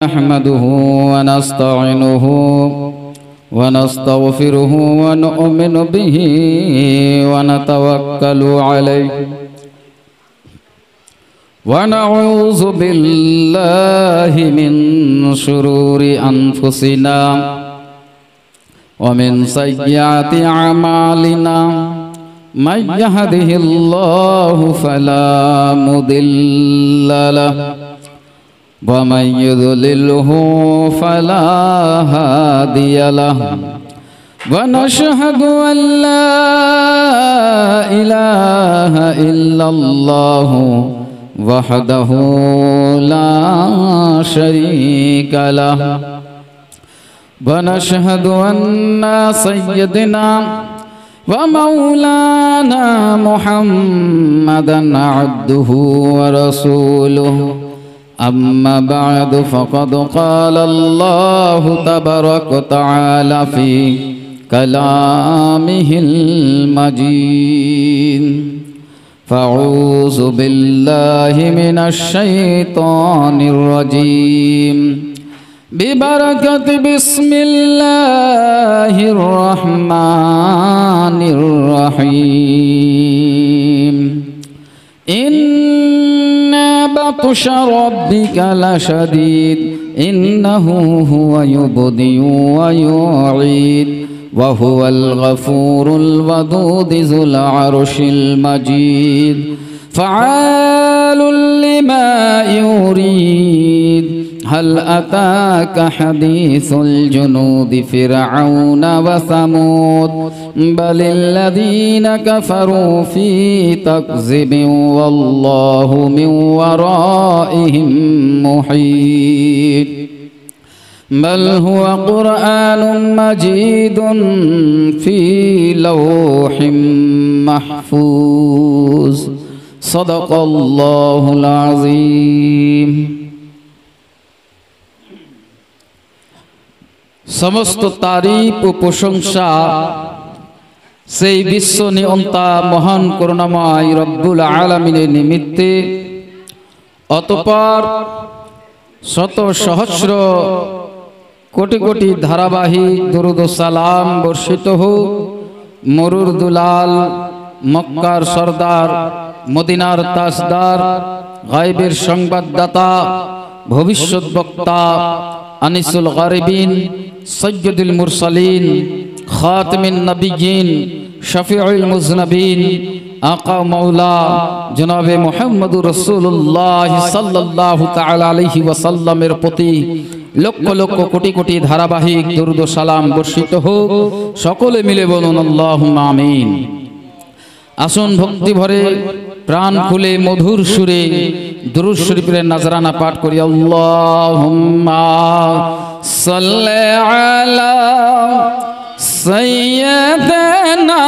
نحمده ونستعينه ونستغفره ونؤمن به ونتوكل عليه ونعوذ بالله من شرور أنفسنا ومن سيئات أعمالنا من يهده الله فلا مضل له ومن يضلله فلا هادي له ونشهد أن لا إله إلا الله وحده لا شريك له ونشهد أن سيدنا ومولانا محمدا عبده ورسوله أما بعد فقد قال الله تبارك وتعالى في كلامه المجيد فأعوذ بالله من الشيطان الرجيم ببركة بسم الله الرحمن الرحيم إن بطش ربك لشديد إنه هو يبدئ ويعيد وهو الغفور الودود ذو العرش المجيد فعال لما يريد هل أتاك حديث الجنود فرعون وثمود بل الذين كفروا في تكذيب والله من ورائهم محيط بل هو قرآن مجيد في لوح محفوظ صدق الله العظيم समस्त तारीफ ও প্রশংসা সেই বিশ্ব নিয়ন্তা মহান করুণাময় রব্বুল আলামিনের নিমিত্তে অতঃপর শত সহস্র কোটি কোটি ধারাবাহিক দরুদ ও সালাম বর্ষিত হোক মরুর দুলাল মক্কার সরদার মদিনার তাজদার গায়বের সংবাদদাতা ভবিষ্যৎ বক্তা আনিসুল গারিবিন সৈয়দুল মুরসালিন খাতমুন নবিয়্যিন শফিউল মুজনবিন আকা মাওলা জনাবে মুহাম্মদুর রাসূলুল্লাহ সাল্লাল্লাহু তাআলা আলাইহি ওয়াসাল্লামের প্রতি লক্ষ লক্ষ কোটি কোটি ধারাবাহিক দরুদ ও সালাম বর্ষিত হোক সকলে মিলে বলুন আল্লাহুম্মা আমিন। আসুন ভক্তি ভরে প্রাণ খুলে মধুর সুরে দুরূদ শরীফের নজরানা পাঠ করি। আল্লাহুম্মা সাল্লি আলা সাইয়্যিদিনা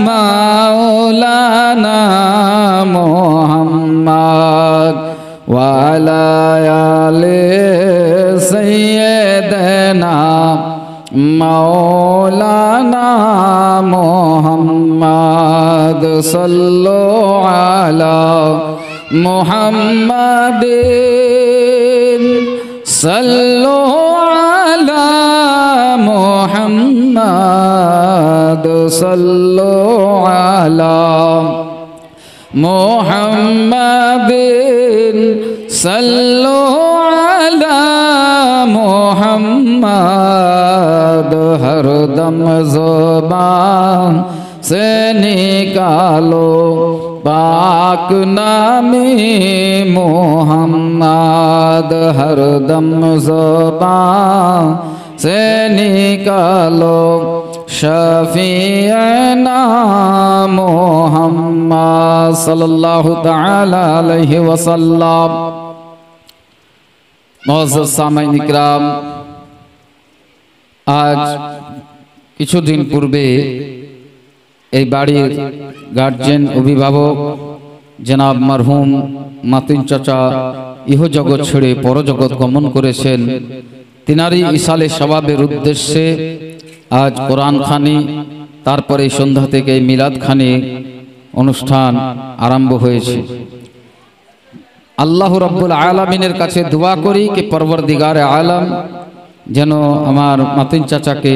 মাওলানা মুহাম্মদ ওয়া আলা আলি সাইয়্যিদিনা মাওলানা মুহাম্মদ সাল্লু আলা মুহাম্মাদিন সাল্লু আলা মুহাম্মাদ সাল্লু আলা মুহাম্মাদিন সাল্লু আলা মুহাম্মাদ হরদম ज़ुबान से निकालो पाक नामे मुहम्मद हरदम ज़ुबान से निकालो शफीअना मुहम्मद सल्लल्लाहु ताला अलैहि वसल्लम। मुअज़्ज़ज़ सामाईन इकराम, आज কিছুদিন পূর্বে এই বাড়ির গার্জিয়ান অভিভাবক জনাব মরহুম মাতিন চাচা ইহজগৎ ছেড়ে পরজগৎ গমন করেছেন। তিনারি ইসালে সওয়াবের উদ্দেশ্যে আজ কোরআন খানি, তারপরে সন্ধ্যা থেকে মিলাদ খানি অনুষ্ঠান আরম্ভ হয়েছে। আল্লাহ রাব্বুল আলামিনের কাছে দোয়া করি কি পরওয়ারদিগার আলম যেন আমার মাতিন চাচাকে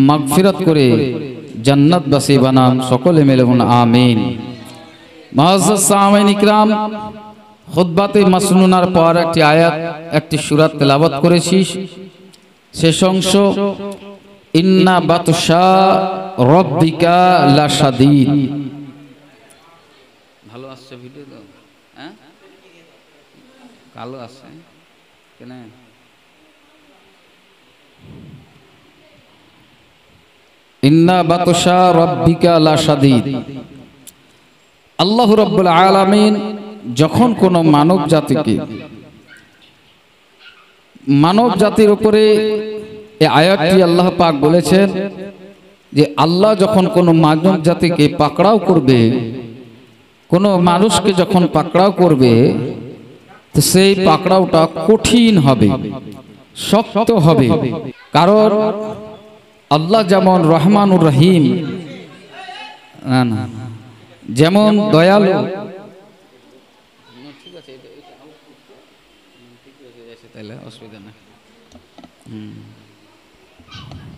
মাগফিরাত করে জান্নাতবাসী বানান। সকলে মিলে বলুন আমিন। মুআজ্জাজ সামিঈন ইকরাম, খুতবাতে মাসনুনার পর একটি আয়াত, একটি সূরা তেলাওয়াত করেছি। শেষ অংশ ইন্না বাতশা রাব্বিকা লাশাদীদ। ভালো আসছে ভিডিও তো? হ্যাঁ, কালো আছে কেন? ইন্না বাতশা রাব্বিকা লাশাদীদ। আল্লাহ রাব্বুল আলামিন যখন কোন মানব জাতির উপরে এই আয়াতটি আল্লাহ পাক বলেছেন যে আল্লাহ যখন কোন মানব জাতিকে পাকড়াও করবে, কোন মানুষকে যখন পাকড়াও করবে, তো সেই পাকড়াওটা কঠিন হবে, শক্ত হবে। কারণ আল্লাহ যেমন রহমানুর রহিম, যেমন দয়ালু, অসুবিধা নেই,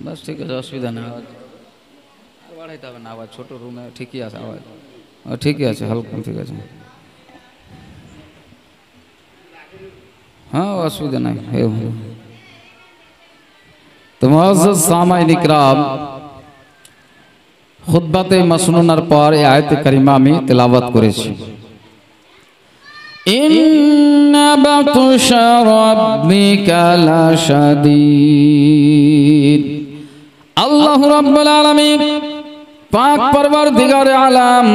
বাস ঠিক আছে, অসুবিধা নেই, বাড়াইতে হবে না আবার, ছোট রুমে ঠিকই আছে আওয়াজ, ঠিকই আছে, হালকা ঠিক আছে, হ্যাঁ অসুবিধা নাই। তো মুআজ্জাজ সামিঈন ইকরাম, খুতবাতে মাসনুনার পর এই আয়াতে কারিমা আমি তেলাওয়াত করেছি। ইন্না বাতশা রাব্বিকা লাশাদীদ। আল্লাহ রাব্বুল আলামিন পাক পরওয়ারদিগার আলম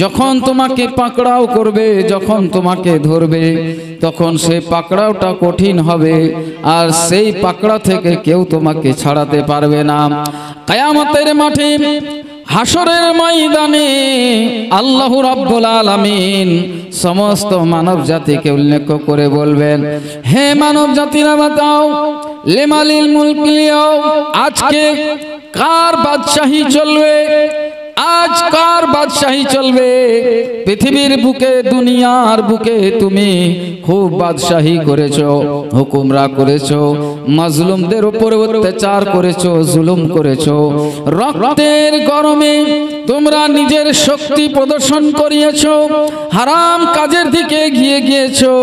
যখন তোমাকে পাকড়াও করবে, যখন তোমাকে ধরবে, তখন সেই পাকড়াওটা কঠিন হবে, আর সেই পাকড়া থেকে কেউ তোমাকে ছাড়াতে পারবে না। কিয়ামতের মাঠে, হাসরের ময়দানে আল্লাহ রাব্বুল আলামিন সমস্ত মানব জাতিকে উল্লেখ করে বলবেন, হে মানব জাতিরা বাতাও, লিমালিল মুলকুল ইয়াউম, আজকে কার বাদশাহী চলবে, আজ কার বাদশাহী চলবে? পৃথিবীর বুকে, দুনিয়ার বুকে তুমি খুব বাদশাহী করেছো, হুকুমরা করেছো, মাজলুমদের উপর অত্যাচার করেছো, জুলুম করেছো, রক্তের গরমে তোমরা নিজের শক্তি প্রদর্শন করিয়েছো, হারাম কাজের দিকে এগিয়ে গিয়েছো,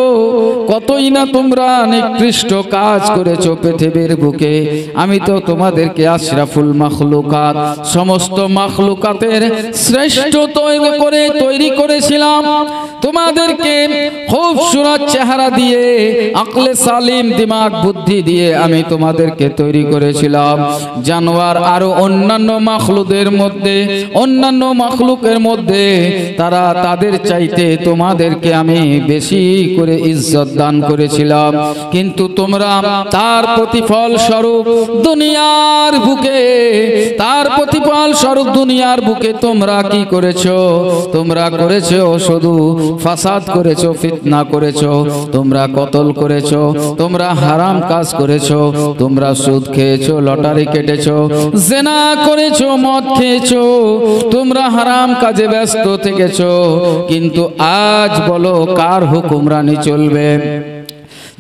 কতই না তোমরা নিকৃষ্ট কাজ করেছো পৃথিবীর বুকে। আমি তো তোমাদেরকে আশরাফুল মাখলুকাত, সমস্ত মাখলুকাতের শ্রেষ্ঠ তৈরি করেছিলাম, তোমাদেরকে খুবসুরত চেহারা দিয়ে, আকলে সালিম, দিমাগ বুদ্ধি দিয়ে আমি তোমাদেরকে তৈরি করেছিলাম। জানোয়ার আরো অন্যান্য মাখলুকের মধ্যে তারা তাদের চাইতে তোমাদেরকে আমি বেশি করে ইজ্জত দান করেছিলাম, কিন্তু তোমরা তার প্রতিফল স্বরূপ দুনিয়ার বুকে তোমরা কি করেছো? তোমরা করেছো শুধু ফাসাদ করেছো, ফিতনা করেছো, তোমরা কতল করেছো, তোমরা হারাম কাজ করেছো, তোমরা সুদ খেয়েছো, লটারি কেটেছো, জিনা করেছো, মদ খেয়েছো, তোমরা হারাম কাজে ব্যস্ত থেকেছো। কিন্তু আজ বলো কার হুকুমরানি চলবে?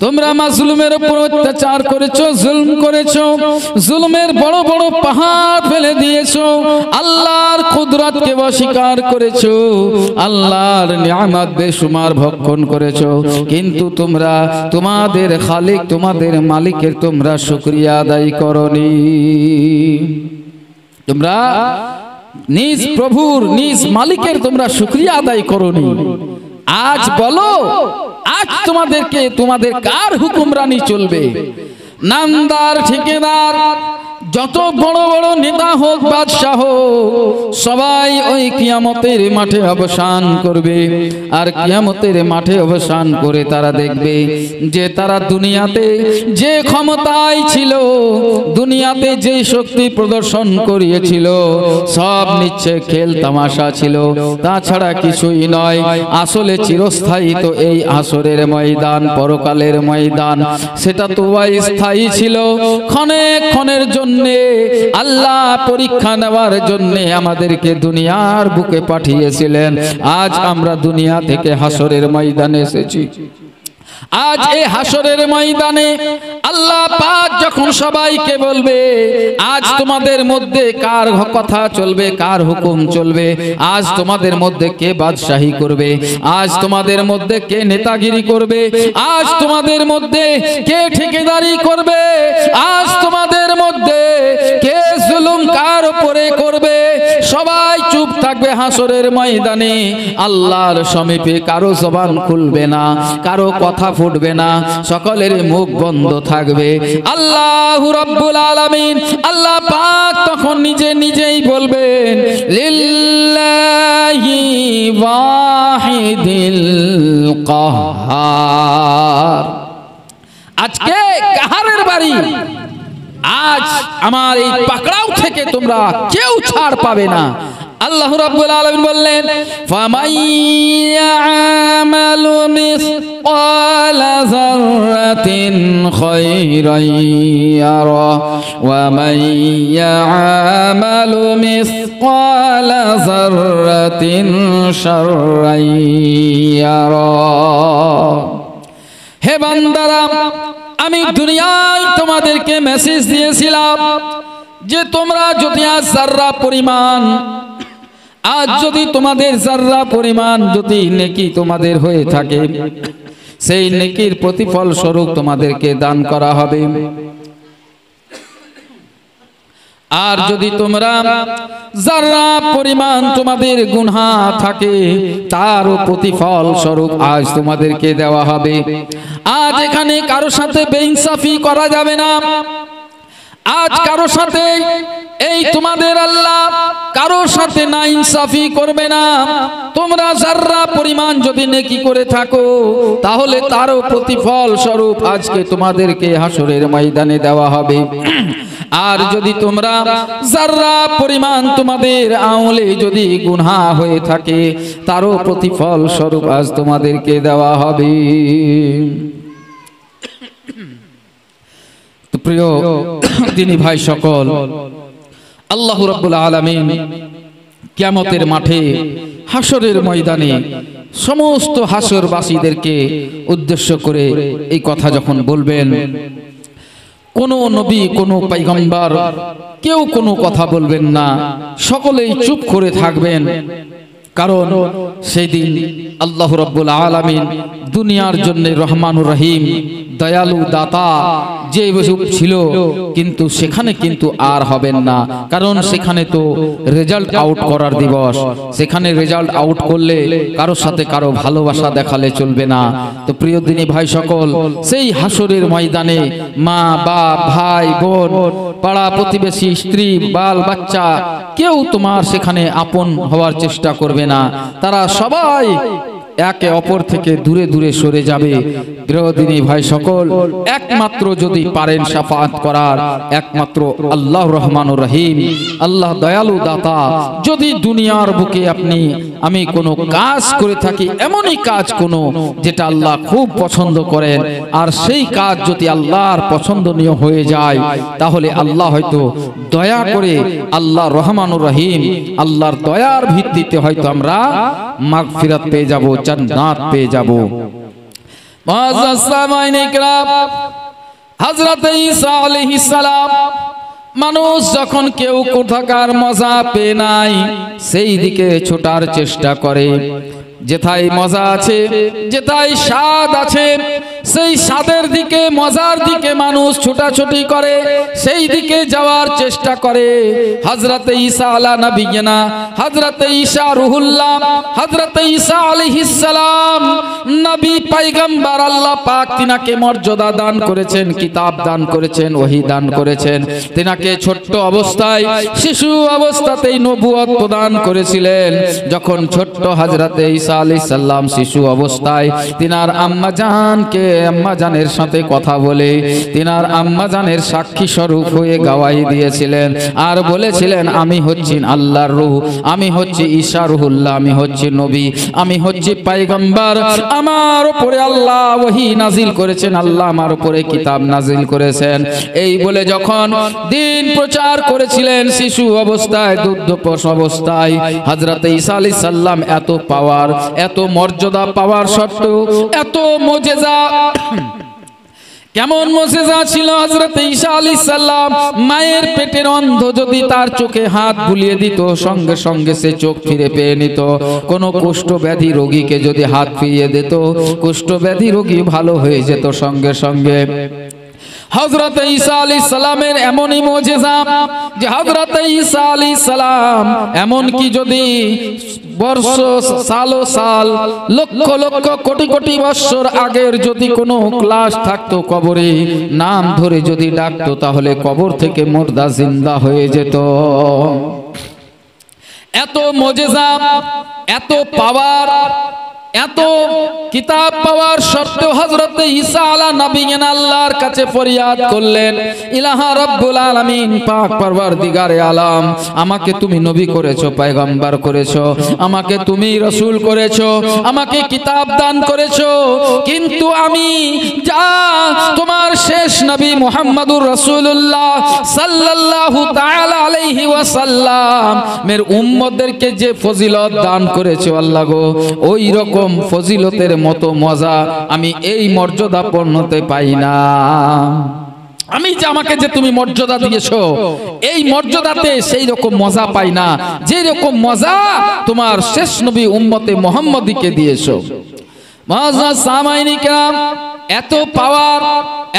তোমরা মাজলুমের উপর অত্যাচার করেছো, জুলম করেছো, জুলমের বড় বড় পাহাড় ফেলে দিয়েছো, আল্লাহর কুদরতকে অস্বীকার করেছো, আল্লাহর নিয়ামত বেশুমার ভক্ষণ করেছো, কিন্তু তোমরা তোমাদের খালিক, তোমাদের মালিকের তোমরা শুকরিয়া আদায় করনি। তোমরা নিজ প্রভুর, নিজ মালিকের তোমরা শুকরিয়া আদায় করনি। আজ বলো, আজ তোমাদের কার হুকুমরানি চলবে? নামদার, ঠিকাদার, যত বড় বড় নেতা হোক, বাদশাহ হোক, সবাই ওই কিয়ামতের মাঠে অবসান করবে। আর কিয়ামতের মাঠে অবসান করে তারা দেখবে যে তারা দুনিয়াতে যে ক্ষমতায় ছিল, দুনিয়াতে যে শক্তি প্রদর্শন করিয়েছিল, সব নিচ্ছে খেল তামাশা ছিল, তাছাড়া কিছুই নয়। আসলে চিরস্থায়ী তো এই আসরের ময়দান, পরকালের ময়দান, সেটা তো অস্থায়ী ছিল, ক্ষণের জন্য জন্যে, আল্লাহ পরীক্ষা নেওয়ার জন্যে আমাদেরকে দুনিয়ার বুকে পাঠিয়েছিলেন। আজ আমরা দুনিয়া থেকে হাসরের ময়দানে এসেছি। আজ এই হাসরের ময়দানে আল্লাহ পাক যখন সবাইকে বলবে, আজ তোমাদের মধ্যে কার কথা চলবে, কার হুকুম চলবে, আজ তোমাদের মধ্যে কে বাদশাহী করবে, আজ তোমাদের মধ্যে কে নেতাগিরি করবে, আজ তোমাদের মধ্যে কে ঠিকাদারি করবে, আজ তোমাদের মধ্যে কে জুলুম কার উপরে করবে, সবাই চুপ থাকবে হাসরের ময়দানে। আল্লাহর সমীপে কারো জবান খুলবে না, কারো কথা ফুটবে না, সকলের মুখ বন্ধ থাকবে। আল্লাহু রাব্বুল আলামিন, আল্লাহ পাক তখন নিজেই বলবেন, লিল্লাহি ওয়াহিদিল কাহ্হার। আজকে কাহারের বাড়ি, আজ আমার এই পাকড়াও থেকে তোমরা কেউ ছাড় পাবে না। আল্লাহ রাব্বুল আলামিন বললেন, ফামাইয়ামালু মিসকালা যাররাতিন খায়রান ইয়ারা ওয়া মাইয়ামালু মিসকালা যাররাতিন শাররান ইয়ারা। হে বান্দারা, আমি দুনিয়ায় তোমাদেরকে মেসেজ দিয়েছিলাম যে তোমরা যদি আজ যাররা পরিমাণ, আজ যদি তোমাদের যাররা পরিমাণ যদি নেকি তোমাদের হয়ে থাকে, সেই নেকির প্রতিফল স্বরূপ তোমাদেরকে দান করা হবে। আর যদি তোমরা যাররা পরিমাণ তোমাদের গুনাহ থাকে, তারও প্রতিফল স্বরূপ আজ তোমাদেরকে দেওয়া হবে। আজ এখানে কারো সাথে বেইনসাফি করা যাবে না। আজ কারো সাথে এই তোমাদের আল্লাহ কারোর সাথে না ইনসাফি করবে না। তোমরা যাররা পরিমাণ যদি নেকি করে থাকো, তাহলে তারও প্রতিফল স্বরূপ আজকে তোমাদেরকে হাসরের ময়দানে দেওয়া হবে। আর যদি তোমরা যাররা পরিমাণ তোমাদের আমলে যদি গুনাহ হয়ে থাকে, তারও প্রতিফল স্বরূপ আজ তোমাদেরকে দেওয়া হবে। তো প্রিয় দিনী ভাই সকল, আল্লাহ রাব্বুল আলামিন কিয়ামতের মাঠে হাসরের ময়দানে সমস্ত হাসরবাসীদেরকে উদ্দেশ্য করে এই কথা যখন বলবেন, কোন নবী কোন পয়গম্বর কেউ কোনো কথা বলবেন না, সকলেই চুপ করে থাকবেন। কারণ সেই দিন আল্লাহ রাব্বুল আলামিন দুনিয়ার জন্য রহমানুর রহিম, দয়ালু দাতা যে ছিল, কিন্তু সেখানে কিন্তু আর হবেন না। কারণ সেখানে তো রেজাল্ট আউট করার দিবস। সেখানে রেজাল্ট আউট করলে কারোর সাথে কারো ভালোবাসা দেখালে চলবে না। তো প্রিয় দিনী ভাই সকল, সেই হাসরের ময়দানে মা বাপ ভাই বোন পাড়া প্রতিবেশী স্ত্রী বাল বাচ্চা কেউ তোমার সেখানে আপন হওয়ার চেষ্টা করবে না। তারা সবাই একে অপর থেকে দূরে দূরে সরে যাবে। প্রিয়দিনী ভাই সকল, একমাত্র যদি পারেন শাফাআত করার, একমাত্র আল্লাহ রহমানুর রহিম, আল্লাহ দয়ালু দাতা, যদি দুনিয়ার বুকে আমি কোনো কাজ করে থাকি, এমনই কাজ কোনো যেটা আল্লাহ খুব পছন্দ করেন, আর সেই কাজ যদি আল্লাহর পছন্দনীয় হয়ে যায়, তাহলে আল্লাহ হয়তো দয়া করে, আল্লাহ রহমানুর রহিম, আল্লাহর দয়ার ভিত্তিতে হয়তো আমরা মাগফিরাত পেয়ে যাব, জান্নাত পেয়ে যাব। হযরত ঈসা আলাইহিস সালাম, মানুষ যখন কেউ কোথাকার মজা পেয়ে নাই, সেই দিকে ছোটার চেষ্টা করে। যেথায় মজা আছে, যেথায় স্বাদ আছে, সেই স্বাদের দিকে, মজার দিকে মানুষ ছোটাছুটি করে, সেই দিকে যাওয়ার চেষ্টা করে। হযরত ঈসা আলা নবিয়িনা, হযরত ঈসা রুহুল্লাহ, হযরত ঈসা আলাইহিস সালাম নবী পয়গম্বর, আল্লাহ পাক তিনাকে মর্যাদা দান করেছেন, কিতাব দান করেছেন, ওহী দান করেছেন। তিনাকে ছোট্ট অবস্থায়, শিশু অবস্থাতেই নবুয়ত প্রদান করেছিলেন। যখন ছোট্ট হযরত ঈসা আলাইহিস সালাম শিশু অবস্থায় তিনার আম্মা জানকে, আম্মা জানের সাথে কথা বলে তিনার আম্মা জানের সাক্ষী স্বরূপ হয়ে গাওয়াই দিয়েছিলেন, আর বলেছিলেন, আমি হচ্ছি আল্লাহর রূহ, আমি হচ্ছি ঈসা রুহুল্লাহ, আমি হচ্ছি নবী, আমি হচ্ছি পয়গম্বর, আমার উপরে আল্লাহ ওহী নাজিল করেছেন, আল্লাহ আমার উপরে কিতাব নাজিল করেছেন। এই বলে যখন দিন প্রচার করেছিলেন শিশু অবস্থায়, দুগ্ধপোষ অবস্থায়, হযরত ঈসা আলাইহিস সালাম এত পাওয়ার, এত মর্যাদা পাওয়ার সত্ত্বেও এত মুজিজা, কেমন মুজিজা ছিল হযরত ঈসা আলাইহিস সালাম। মায়ের পেটের অন্ধ যদি তার চোখে হাত বুলিয়ে দিত, সঙ্গে সঙ্গে সে চোখ ফিরে পেয়ে নিত। কোন কুষ্ঠব্যাধি রোগীকে যদি হাত ফিরিয়ে দিত, কুষ্ঠব্যাধি রোগী ভালো হয়ে যেত সঙ্গে সঙ্গে। হযরত ঈসা আলাইহিস সালামের এমনই মুজিজা যে হযরত ঈসা আলাইহিস সালাম এমন কি যদি বর্ষ সালো সাল লক্ষ লক্ষ কোটি কোটি বছর আগের যদি কোনো ক্লাস থাকতো কবরে, নাম ধরে যদি ডাকতো, তাহলে কবর থেকে মুর্দা জিন্দা হয়ে যেত। এত মুজিজা, এত পাওয়ার, এত কিতাব পাওয়ার সত্ত্বেও হযরত ঈসা আলা নবীন আল্লাহর কাছে ফরিয়াদ করলেন, ইলাহা রাব্বুল আলামিন, পাক পরওয়ারদিগারে আলাম, আমাকে তুমি নবী করেছো, পয়গম্বর করেছো, আমাকে তুমি রাসূল করেছো, আমাকে কিতাব দান করেছো, কিন্তু আমি যা তোমার শেষ নবী মুহাম্মদুর রাসূলুল্লাহ সাল্লাল্লাহু তাআলা আলাইহি ওয়াসাল্লাম এর উম্মতদেরকে যে ফজিলত দান করেছো আল্লাহ গো, ওই রকম ফজিলতের মতো মজা আমি এই মর্যাদা পূর্ণতে পাই না। আমি যে আমাকে যে তুমি মর্যাদা দিয়েছো, এই মর্যাদাতে সেই রকম মজা পাই না যে রকম মজা তোমার শেষ নবী উম্মতে মুহাম্মদীকে দিয়েছো। মুআজ্জাজ সামাইনি কেরাম, এত পাওয়ার,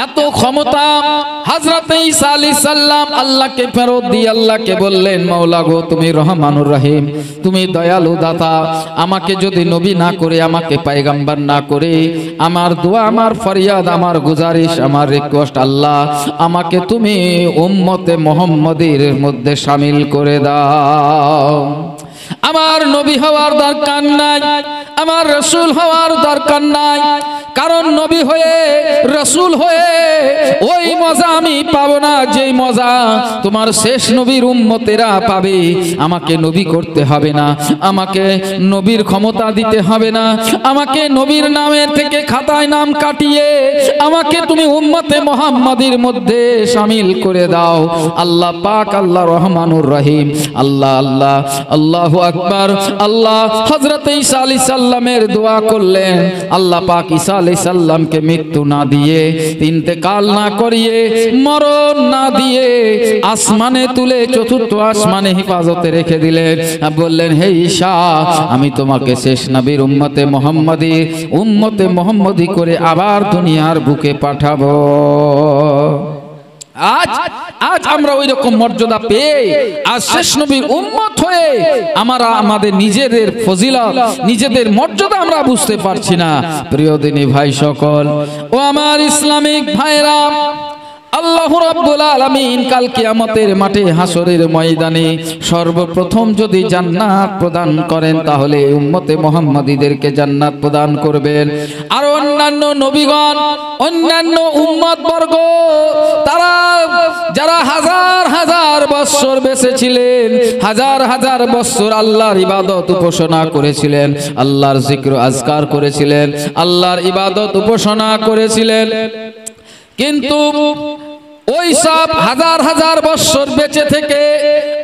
এত ক্ষমতা হযরত ঈসা আলাইহিস সালাম আল্লাহকে ফেরত দিয়ে আল্লাহকে বললেন, মাওলা গো, তুমি রহমানুর রহিম, তুমি দয়ালু দাতা, আমাকে যদি নবী না করে, আমাকে পয়গম্বর না করে, আমার দোয়া, আমার ফরিয়াদ, আমার গুজারিশ, আমার রিকোয়েস্ট, আল্লাহ আমাকে তুমি উম্মতে মুহাম্মদীর মধ্যে শামিল করে দাও। আমার নবী হওয়ার দরকার নাই, আমার রাসূল হওয়ার দরকার নাই, কারণ নবী হয়ে, রাসূল হয়ে ওই মজা আমি পাবো না যেই মজা তোমার শেষ নবীর উম্মতেরা পাবে। আমাকে নবী করতে হবে না, আমাকে নবীর ক্ষমতা দিতে হবে না, আমাকে নবীর নামের থেকে খাতায় নাম কাটিয়ে আমাকে তুমি উম্মতে মুহাম্মাদীর মধ্যে শামিল করে দাও। আল্লাহ পাক, আল্লাহ রহমানুর রহিম, আল্লাহ আল্লাহ আল্লাহু আকবার। আল্লাহ হযরত ঈসা আলাইহিস সালামের দোয়া করলেন, আল্লাহ পাক ঈসা আলাইহিস সালামকে মৃত্যু না দিয়ে, ইন্তেকাল না করিয়ে, মরণ না দিয়ে আসমানে তুলে চতুর্থ আসমানে হেফাজতে রেখে দিলেন। বললেন, হে ঈসা, আমি তোমাকে শেষ নবীর উম্মতে মুহাম্মদী করে আবার দুনিয়ার বুকে পাঠাবো। আজ আমরা ওই রকম মর্যাদা পেয়ে আজ শেষ নবীর উম্মত হয়ে আমরা আমাদের নিজেদের ফজিলত, নিজেদের মর্যাদা আমরা বুঝতে পারছি না। প্রিয় দিনী ভাই সকল ও আমার ইসলামিক ভাইরা, আল্লাহ রাব্বুল আলামিন কাল কিয়ামতের মাঠে হাসরের ময়দানে সর্বপ্রথম যদি জান্নাত প্রদান করেন, তাহলে উম্মতে মুহাম্মাদীদেরকে জান্নাত প্রদান করবেন। আর অন্যান্য নবীগণ, অন্যান্য উম্মত বর্গ, তারা যারা হাজার হাজার বছর বেঁচে ছিলেন, হাজার হাজার বছর আল্লাহর ইবাদত উপাসনা করেছিলেন, আল্লাহর জিক্র আজকার করেছিলেন, আল্লাহর ইবাদত উপাসনা করেছিলেন, কিন্তু ওই সব হাজার হাজার বছর বেঁচে থেকে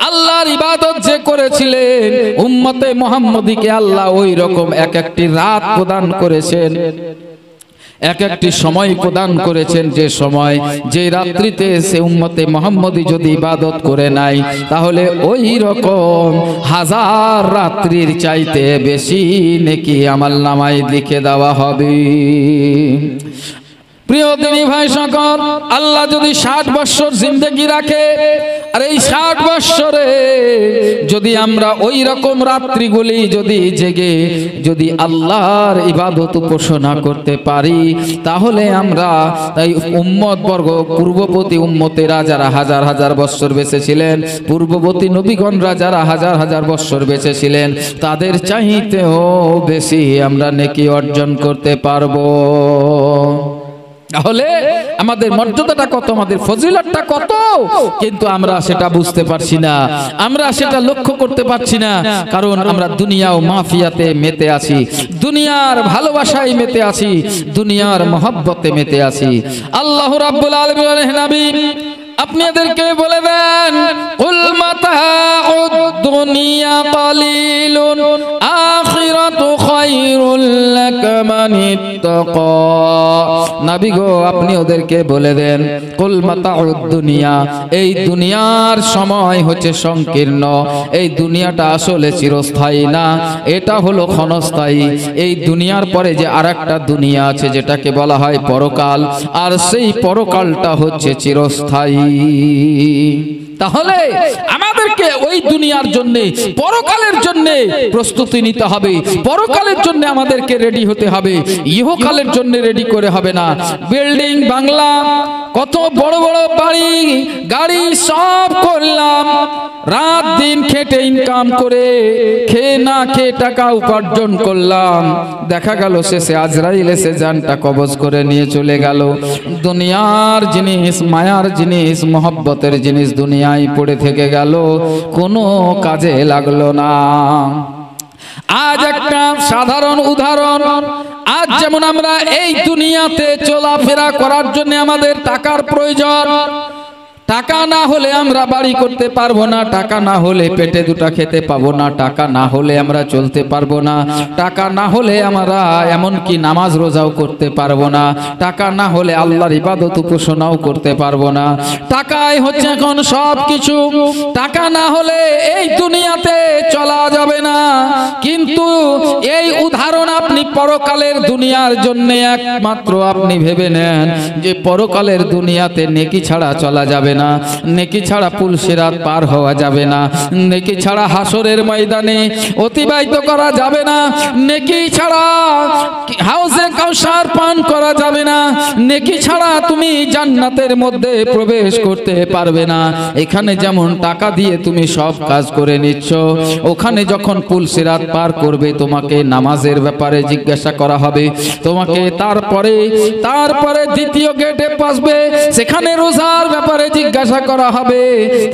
আল্লাহর ইবাদত যে করেছিলেন, উম্মতে মুহাম্মদীকে আল্লাহ ওই রকম এক একটি রাত প্রদান করেছেন, এক একটি সময় প্রদান করেছেন, যে সময়, যে রাত্রিতে সে উম্মতে মুহাম্মদী যদি ইবাদত করে নাই, তাহলে ওই রকম হাজার রাত্রির চাইতে বেশি নেকি আমলনামায় লিখে দেওয়া হবে। প্রিয় দিনী ভাই সকল, আল্লাহ যদি 60 বছর জিন্দেগি রাখে, আর এই 60 বছরে যদি আমরা ওই রকম রাত্রিগুলি যদি জেগে যদি আল্লাহর ইবাদত উপাসনা করতে পারি, তাহলে আমরা তাই উম্মত বর্গ, পূর্ববর্তী উম্মতেরা যারা হাজার হাজার বছর বেঁচে ছিলেন, পূর্ববর্তী নবীগণরা যারা হাজার হাজার বছর বেঁচে ছিলেন, তাদের চাইতেও বেশি আমরা নেকি অর্জন করতে পারবো। তাহলে আমাদের মর্যাদাটা কত, আমাদের ফজিলতটা কত, কিন্তু আমরা সেটা বুঝতে পারছি না, আমরা সেটা লক্ষ্য করতে পারছি না। কারণ আমরা দুনিয়া ও মাফিয়াতে মেতে আছি, দুনিয়ার ভালোবাসায় মেতে আছি, দুনিয়ার মহব্বতে মেতে আছি। আল্লাহ রাব্বুল আলামিন বলেন, নবী আপনি এদেরকে বলে দেন, কুল মাতাউদ দুনিয়া কালিলুন আখিরাতু খায়রুল লাকা মান ইত্তাকা। নবী গো আপনি ওদেরকে বলে দেন, কুল মাতাউদ দুনিয়া, এই দুনিয়ার সময় হচ্ছে সংকীর্ণ, এই দুনিয়াটা আসলে চিরস্থায়ী না, এটা হলো ক্ষণস্থায়ী। এই দুনিয়ার পরে যে আরেকটা দুনিয়া আছে যেটাকে বলা হয় পরকাল, আর সেই পরকালটা হচ্ছে চিরস্থায়ী। তাহলে আমাদেরকে ওই দুনিয়ার জন্য, পরকালের জন্য প্রস্তুতি নিতে হবে, পরকালের জন্য আমাদেরকে রেডি হতে হবে, ইহকালের জন্য রেডি করে হবে না। বিল্ডিং বাংলা, কত বড় বড় বাড়ি গাড়ি সব করলাম, রাত দিন খেটে ইনকাম করে, খেয়ে না খেয়ে টাকা উপার্জন করলাম, দেখা গেল শেষে আজরাইল এসে জানটা কবজ করে নিয়ে চলে গেল। দুনিয়ার জিনিস, মায়ার জিনিস, মহব্বতের জিনিস দুনিয়ায় পড়ে থেকে গেল, কোনো কাজে লাগলো না। আজ একটা সাধারণ উদাহরণ, আজ যেমন আমরা এই দুনিয়াতে চলাফেরা করার জন্য আমাদের টাকার প্রয়োজন, টাকা না হলে আমরা বাড়ি করতে পারবো না, টাকা না হলে পেটে দুটা খেতে পাবো না, টাকা না হলে আমরা চলতে পারবো না, টাকা না হলে আমরা এমনকি নামাজ রোজাও করতে পারবো না, টাকা না হলে আল্লাহর ইবাদত উপাসনাও করতে পারবো না। টাকাই হচ্ছে এখন সব কিছু, টাকা না হলে এই দুনিয়াতে চলা যাবে না। কিন্তু এই উদাহরণ আপনি পরকালের দুনিয়ার জন্য একমাত্র আপনি ভেবে নেন যে পরকালের দুনিয়াতে নেকি ছাড়া চলা যাবে না, নেকি ছাড়া পুলসিরাত পার হওয়া যাবে না, নেকি ছাড়া হাসরের ময়দানে অতিবাহিত করা যাবে না, নেকি ছাড়া হাউজে কাউসার পান করা যাবে না, নেকি ছাড়া তুমি জান্নাতের মধ্যে প্রবেশ করতে পারবে না। এখানে যেমন টাকা দিয়ে তুমি সব কাজ করে নিচ্ছ, ওখানে যখন পুলসিরাত পার করবে তোমাকে নামাজের ব্যাপারে জিজ্ঞাসা করা হবে, তোমাকে তারপরে দ্বিতীয় গেটে পাসবে, সেখানে রোজার ব্যাপারে জিজ্ঞাসা করা হবে,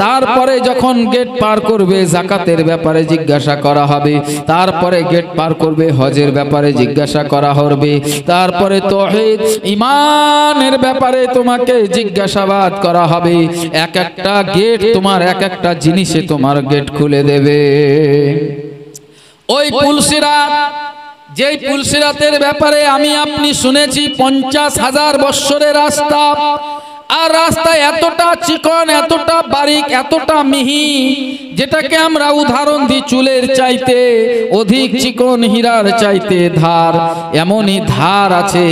তারপরে যখন গেট পার করবে যাকাতের ব্যাপারে জিজ্ঞাসা করা হবে, তারপরে গেট পার করবে হজের ব্যাপারে জিজ্ঞাসা করা হবে, তারপরে তাওহীদ ঈমানের ব্যাপারে তোমাকে জিজ্ঞাসাবাদ করা হবে। এক একটা গেট তোমার, এক একটা জিনিসে তোমার গেট খুলে দেবে। ওই পুলসিরাত, যেই পুলসিরাতের ব্যাপারে আমি আপনি শুনেছি 50,000 বৎসরের রাস্তা, আর রাস্তা এতটা চিকন, এতটা বারিক, এতটা মিহি, যেটাকে আমরা উদাহরণ দিই চুলের চাইতে অধিক চিকন, হীরার চাইতে ধার, এমনই ধার আছে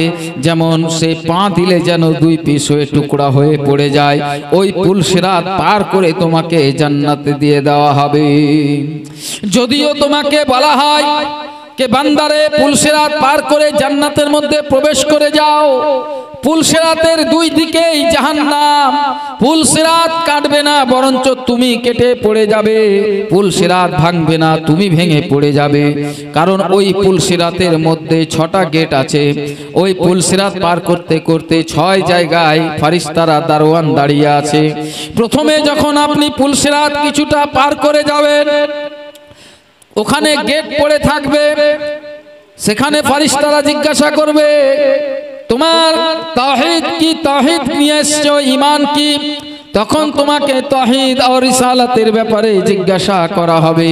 যেমন সে পা দিলে যেন 2 পিস হয়ে টুকরা হয়ে পড়ে যায়। ওই পুলসিরাত পার করে তোমাকে জান্নাতে দিয়ে দেওয়া হবে। যদিও তোমাকে বলা হয় কে বান্দারে পুলসিরাত পার করে জান্নাতের মধ্যে প্রবেশ করে যাও, পুলসিরাতের 2 দিকেই জাহান্নাম, পুলসিরাত কাটবে না বরঞ্চ তুমি কেটে পড়ে যাবে, পুলসিরাত ভাঙবে না তুমি ভেঙে পড়ে যাবে। কারণ ওই পুলসিরাতের মধ্যে 6টা গেট আছে। ওই পুলসিরাত পার করতে করতে 6 জায়গায় ফারিস্তারা দারোয়ান দাঁড়িয়ে আছে। প্রথমে যখন আপনি পুলসিরাত কিছুটা পার করে যাবেন, ওখানে গেট পড়ে থাকবে, সেখানে ফারিস্তারা জিজ্ঞাসা করবে তোমার তাওহীদ কি, তাওহীদ নিয়ে এসেছো, ঈমান কি? তখন তোমাকে তাওহীদ আর রিসালাতের ব্যাপারে জিজ্ঞাসা করা হবে।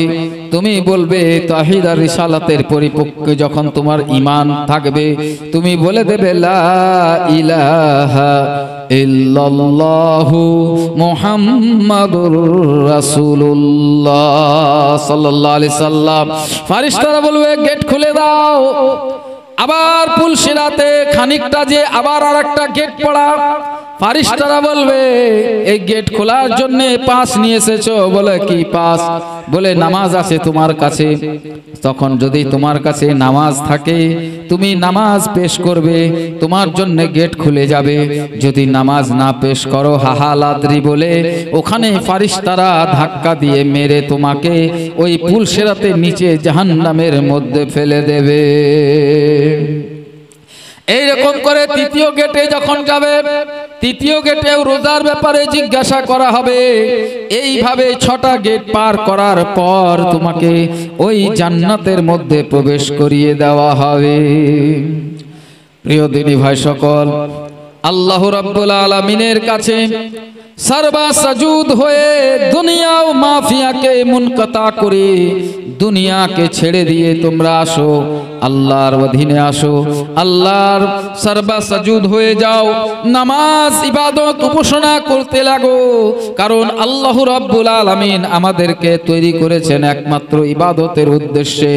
তুমি বলবে তাওহীদ আর রিসালাতের পরিপক্ক যখন তোমার ঈমান থাকবে, তুমি বলে দেবে লা ইলাহা ইল্লাল্লাহু মুহাম্মাদুর রাসূলুল্লাহ সাল্লাল্লাহু আলাইহি সাল্লাম। ফারিস্তারা বলবে গেট খুলে দাও। আবার পুলসিরাতে খানিকটা যে আবার আরেকটা গেট পড়া, ফারিস্তারা বলবে এই গেট খোলার জন্য পাস নিয়ে এসেছো। বলে কি পাস? বলে নামাজ আছে তোমার কাছে। তখন যদি তোমার কাছে নামাজ থাকে তুমি নামাজ পেশ করবে, তোমার জন্য গেট খুলে যাবে। যদি নামাজ না পেশ করো হাহালাদ্রি বলে ওখানে ফারিস্তারা ধাক্কা দিয়ে মেরে তোমাকে ওই পুলসিরাতের নিচে জাহান্নামের মধ্যে ফেলে দেবে। এইরকম করে তৃতীয় গেটে যখন যাবে, তৃতীয় গেটেও রোজার ব্যাপারে জিজ্ঞাসা করা হবে। এইভাবে 6টা গেট পার করার পর তোমাকে ওই জান্নাতের মধ্যে প্রবেশ করিয়ে দেওয়া হবে। প্রিয় দিনী ভাই সকল, আল্লাহ রাব্বুল আলামিনের কাছে সর্বা সাজুদ হয়ে দুনিয়া ও মাফিয়াকে মুনকাতা করে দুনিয়াকে ছেড়ে দিয়ে তোমরা আসো, আল্লাহর অধীনে আসো, আল্লাহর সর্বা সাজুদ হয়ে যাও, নামাজ ইবাদত উপাসনা করতে লাগো। কারণ আল্লাহ রাব্বুল আলামিন আমাদেরকে তৈরি করেছেন একমাত্র ইবাদতের উদ্দেশ্যে।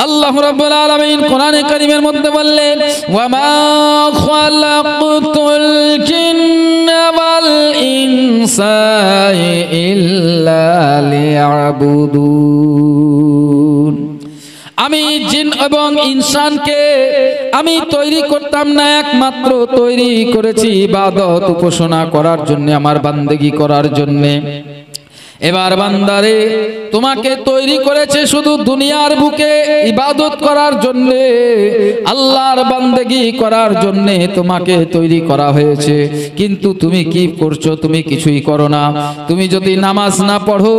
আল্লাহ রাব্বুল আলামিন কোরআনে কারীমের মধ্যে বললেন, ওয়া মা খালাকতুল জিন্না ওয়াল ইনসা ইল্লা লিয়াবুদুন। আমি জিন এবং ইনসানকে আমি তৈরি করতাম না, একমাত্র তৈরি করেছি ইবাদত উপাসনা করার জন্য, আমার বান্দেগি করার জন্য। এবার বান্দারে, তোমাকে তৈরি করেছে শুধু দুনিয়ার বুকে ইবাদত করার জন্য, আল্লাহর বান্দেগি করার জন্য তোমাকে তৈরি করা হয়েছে। কিন্তু তুমি কি করছো? তুমি কিছুই করো না। তুমি যদি নামাজ না পড়ো,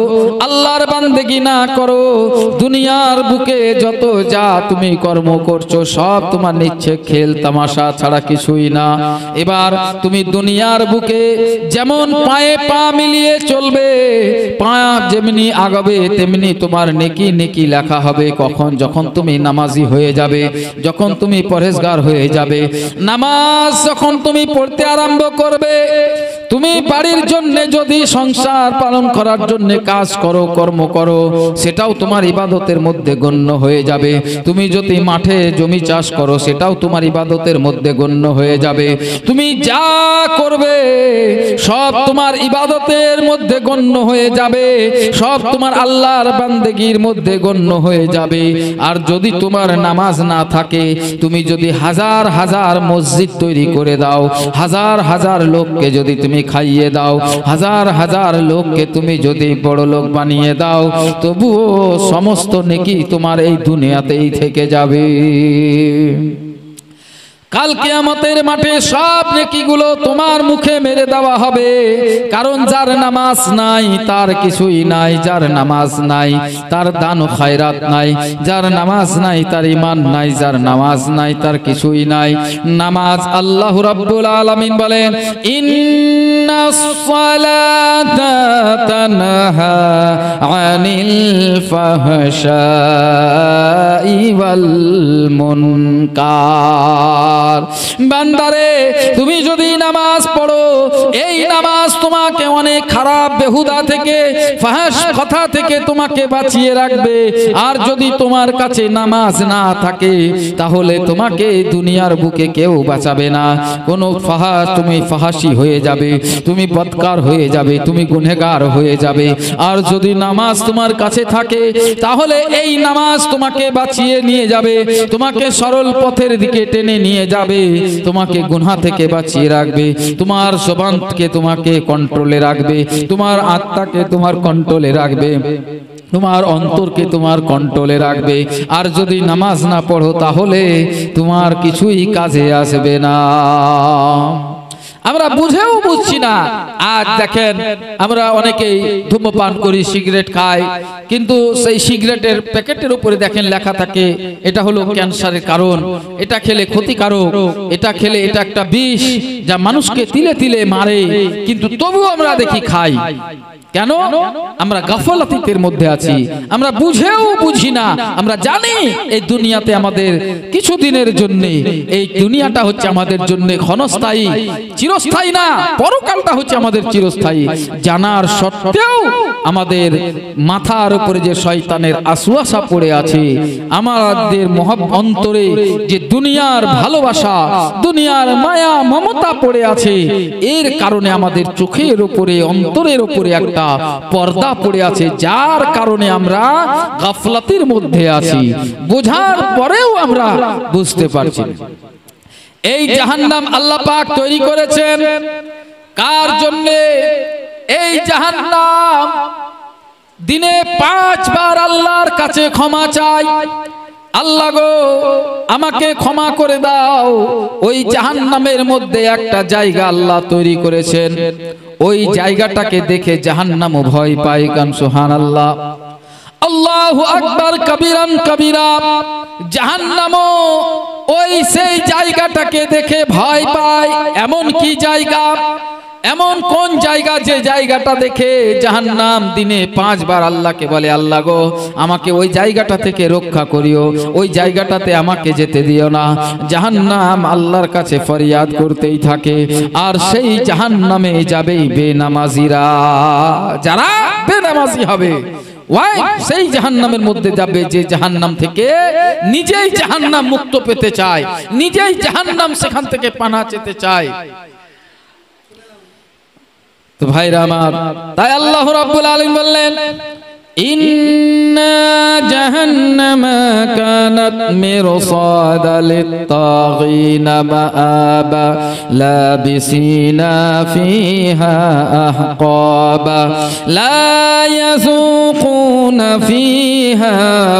আল্লাহর বান্দেগি না করো, দুনিয়ার বুকে যত যা তুমি কর্ম করছো সব তোমার নিচ্ছে খেল তামাশা ছাড়া কিছুই না। এবার তুমি দুনিয়ার বুকে যেমন পায়ে পা মিলিয়ে চলবে, পা যেমনি আগাবে তেমনি তোমার নেকি নেকি লেখা হবে। কখন? যখন তুমি নামাজি হয়ে যাবে, যখন তুমি পরহেজগার হয়ে যাবে। নামাজ যখন তুমি পড়তে আরম্ভ করবে, তুমি বাড়ির জন্য যদি সংসার পালন করার জন্য কাজ করো, কর্ম করো, সেটাও তোমার ইবাদতের মধ্যে গণ্য হয়ে যাবে। তুমি যদি মাঠে জমি চাষ করো, সেটাও তোমার ইবাদতের মধ্যে গণ্য হয়ে যাবে। তুমি যা করবে সব তোমার ইবাদতের মধ্যে গণ্য হয়ে যাবে, সব তোমার আল্লাহর বান্দেগীর মধ্যে গণ্য হয়ে যাবে। আর যদি তোমার নামাজ না থাকে, তুমি যদি হাজার হাজার মসজিদ তৈরি করে দাও, হাজার হাজার লোককে যদি তুমি খাইয়ে দাও, হাজার হাজার লোককে তুমি যদি বড় লোক বানিয়ে দাও, তবুও সমস্ত নেকি তোমার এই দুনিয়াতেই থেকে যাবে। কাল কিয়ামতের মাঠে সব নেকিগুলো তোমার মুখে মেরে দেওয়া হবে। কারণ যার নামাজ নাই তার কিছুই নাই, যার নামাজ নাই তার দান ও খায়রাত নাই, যার নামাজ নাই তার ঈমান নাই, যার নামাজ নাই তার কিছুই নাই। নামাজ আল্লাহ রাব্বুল আলামিন বলেন, ইন্নাস সালাতা তানহা আনিল ফাহশাই ওয়াল মুনকার। বান্দারে, তুমি যদি নামাজ পড়ো, এই নামাজ তোমাকে অনেক খারাপ বেহুদা থেকে, ফাহশ কথা থেকে তোমাকে বাঁচিয়ে রাখবে। আর যদি তোমার কাছে নামাজ না থাকে, তাহলে তোমাকে দুনিয়ার বুকে কেউ বাঁচাবে না। কোনো ফাহাশ, তুমি ফাহাশি হয়ে যাবে, তুমি বদকার হয়ে যাবে, তুমি গুনহগার হয়ে যাবে। আর যদি নামাজ তোমার কাছে থাকে, তাহলে এই নামাজ তোমাকে বাঁচিয়ে নিয়ে যাবে, তোমাকে সরল পথের দিকে টেনে নিয়ে যাবে, তোমাকে গুনাহ থেকে বাঁচিয়ে রাখবে, তোমার জবানকে তোমাকে কন্ট্রোলে রাখবে, তোমার আত্মাকে তোমার কন্ট্রোলে রাখবে, তোমার অন্তরকে তোমার কন্ট্রোলে রাখবে। আর যদি নামাজ না পড়ো, তাহলে তোমার কিছুই কাজে আসবে না। আমরা বুঝেও বুঝছি না। আজ দেখেন, আমরা অনেকেই ধূমপান করি, সিগারেট খাই, কিন্তু সেই সিগারেটের প্যাকেটের উপরে দেখেন লেখা থাকে এটা হলো ক্যান্সারের কারণ, এটা খেলে ক্ষতিকারক, এটা খেলে এটা একটা বিষ যা মানুষকে তিলে তিলে মারে। কিন্তু তবুও আমরা দেখি খাই। কেন? আমরা গাফলাতের মধ্যে আছি, আমরা বুঝেও বুঝি না। আমরা জানি এই দুনিয়াতে আমাদের কিছুদিনের জন্য, এই দুনিয়াটা হচ্ছে আমাদের জন্য ক্ষণস্থায়ী, চিরস্থায়ী না। পরকালটা হচ্ছে আমাদের চিরস্থায়ী। জানার সত্ত্বেও আমাদের মাথার উপরে যে শয়তানের আসওয়াসা পড়ে আছে, আমাদের অন্তরে যে দুনিয়ার ভালোবাসা, দুনিয়ার মায়া মমতা পড়ে আছে, এর কারণে আমাদের চোখের উপরে, অন্তরের উপরে একটা পর্দা পড়ে আছে, যার কারণে আমরা গাফলাতের মধ্যে আছি। বোঝার পরেও আমরা বুঝতে পারছি। এই জাহান্নাম আল্লাহ পাক তৈরি করেছেন কার জন্য? এই জাহান্নাম দিনে 5 বার আল্লাহর কাছে ক্ষমা চায়, আল্লাহ গো আমাকে ক্ষমা করে দাও। ওই জাহান্নামের মধ্যে একটা জায়গা আল্লাহ তৈরি করেছেন, ওই জায়গাটাকে দেখে জাহান্নামও ভয় পায়। কান সুবহানাল্লাহ। আল্লাহু আকবার কবিরান কবিরা। জাহান্নামও ওই সেই জায়গাটাকে দেখে ভয় পায়। এমন কি জায়গা, এমন কোন জায়গা যে জায়গাটা দেখে জাহান্নাম দিনে 5 বার আল্লাহকে বলে, আল্লাহ গো আমাকে ওই জায়গাটা থেকে রক্ষা করিও, ওই জায়গাটাতে আমাকে যেতে দিও না। জাহান্নাম আল্লাহর কাছে ফরিয়াদ করতেই থাকে। আর সেই জাহান্নামে যাবে বেনামাজিরা, যারা বেনামাজি হবে। ওই সেই জাহান্নামের মধ্যে যাবে যে জাহান্নাম থেকে নিজেই জাহান্নাম মুক্ত পেতে চায়, নিজেই জাহান্নাম সেখান থেকে পানা চেতে চায়। তো ভাইরা আমার, তাই আল্লাহ রাব্বুল আলামিন বললেন, ইন্না জাহান্নামা কানাত মিরসাদা লিত-তাগিনা মাআবা লাবিসিনা ফিহা আহকাবা লা ইয়াযুকুনা ফিহা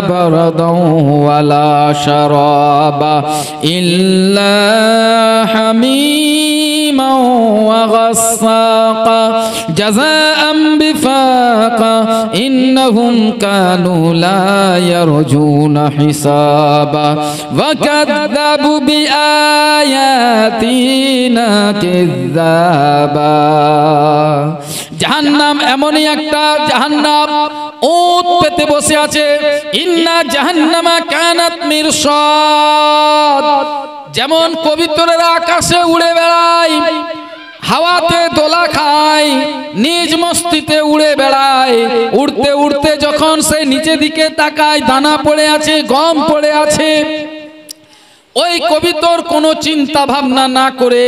বারদান ওয়ালা শারাবা ইল্লা হামিমান ওয়া গাসসাকা জাযাআন বিফাকা إنهم كانوا لا يرجون حسابا وكذبوا بآياتنا كذابا। জাহান্নাম এমনই একটা জাহান্নাম, ওত পেতে বসে আছে। ইন্না জাহান্নামা কানাত মিরসাদ। যেমন কবিতরেরা আকাশে উড়ে বেড়ায়, হাওয়াতে দোলা খায়, নিজ মস্তিতে উড়ে বেড়ায়। উড়তে উড়তে যখন সে নিচের দিকে তাকায়, দানা পড়ে আছে, গম পড়ে আছে। ওই কবিতর কোনো চিন্তা ভাবনা না করে